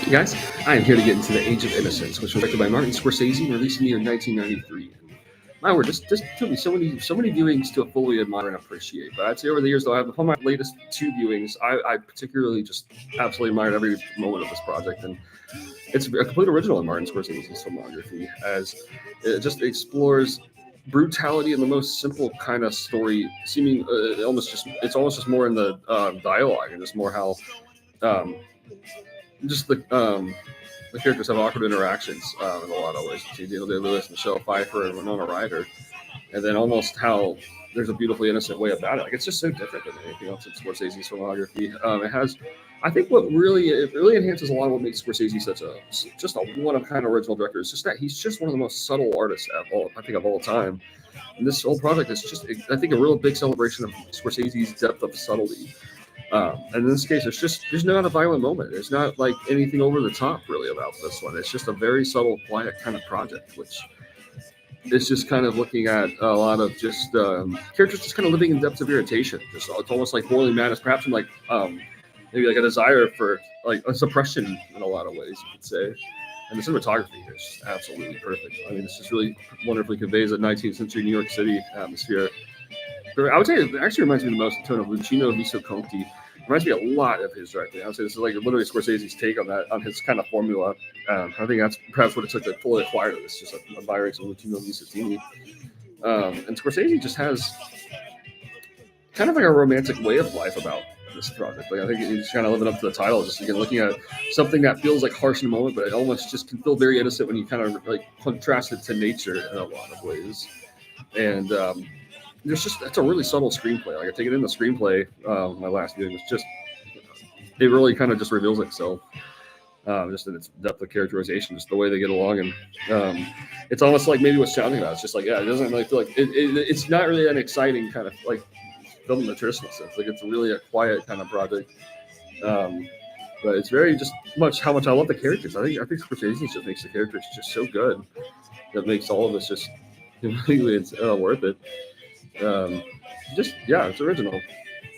Hey guys, I am here to get into The Age of Innocence, which was directed by Martin Scorsese and released in the year 1993. My word, this took me so many viewings to fully admire and appreciate. But I'd say over the years, though, upon my latest two viewings, I particularly just absolutely admired every moment of this project, and it's a complete original in Martin Scorsese's filmography, as it just explores brutality in the most simple kind of story, seeming it's almost just more in the dialogue and just more how um, just the characters have awkward interactions in a lot of ways. Daniel Day Lewis, Michelle Pfeiffer, and Winona Ryder, and then almost how there's a beautifully innocent way about it. Like it's just so different than anything else in Scorsese's filmography. It has, I think, it really enhances a lot of what makes Scorsese such a just a one of a kind original director. It's just that he's just one of the most subtle artists of all time. And this whole project is just, I think, a real big celebration of Scorsese's depth of subtlety. And in this case, there's not a violent moment. There's not like anything over the top really about this one. It's just a very subtle, quiet kind of project, which is just kind of looking at a lot of just characters just kind of living in depths of irritation. Just it's almost like morally madness, perhaps from like maybe like a desire for like a suppression in a lot of ways, you could say. And the cinematography here is just absolutely perfect. I mean, this just really wonderfully conveys a 19th century New York City atmosphere. I would say it actually reminds me the most of the tone of Luchino Visconti. Reminds me a lot of his directing. I would say this is like literally Scorsese's take on that, on his kind of formula. I think that's perhaps what it took to fully acquire this, just a virus of Luchino Visconti. And Scorsese just has kind of like a romantic way of life about this project. Like I think he's kind of living up to the title, just again looking at something that feels like harsh in the moment, but it almost just can feel very innocent when you kind of like contrast it to nature in a lot of ways. And that's a really subtle screenplay. Like I take it in the screenplay. My last viewing was just it really kind of just reveals itself, just in its depth of characterization, just the way they get along, and it's almost like maybe what's sounding about. It's just like it doesn't really feel like it's not really an exciting kind of like film in the traditional sense. Like it's really a quiet kind of project. But it's very just much how much I love the characters. I think Scorsese just makes the characters just so good that makes all of this just completely worth it. Um, just yeah, it's original,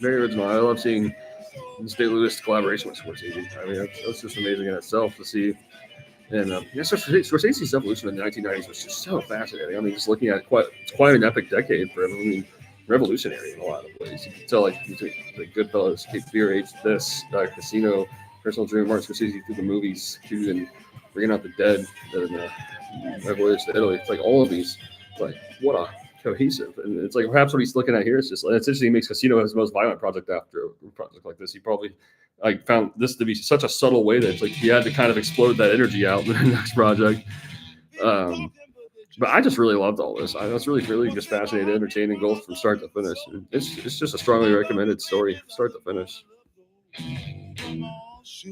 very original. I love seeing this Day Lewis collaboration with Scorsese. I mean, that's just amazing in itself to see. And Scorsese's evolution in the 1990s was just so fascinating. I mean, just looking at it's quite an epic decade for him. I mean, revolutionary in a lot of ways. You can tell, like, between the Goodfellas, Cape Fear, Age this, Casino, Personal Dream, Martin Scorsese through the movies, too, and Bringing Out the Dead, and My Voyage to Italy. It's like all of these, like, what a cohesive. And it's like perhaps what he's looking at here is just, it's interesting. He makes Casino his most violent project after a project like this. He probably like found this to be such a subtle way that it's like he had to kind of explode that energy out in the next project. But I just really loved all this. I was really just fascinating, entertaining, both from start to finish. It's just a strongly recommended story, start to finish.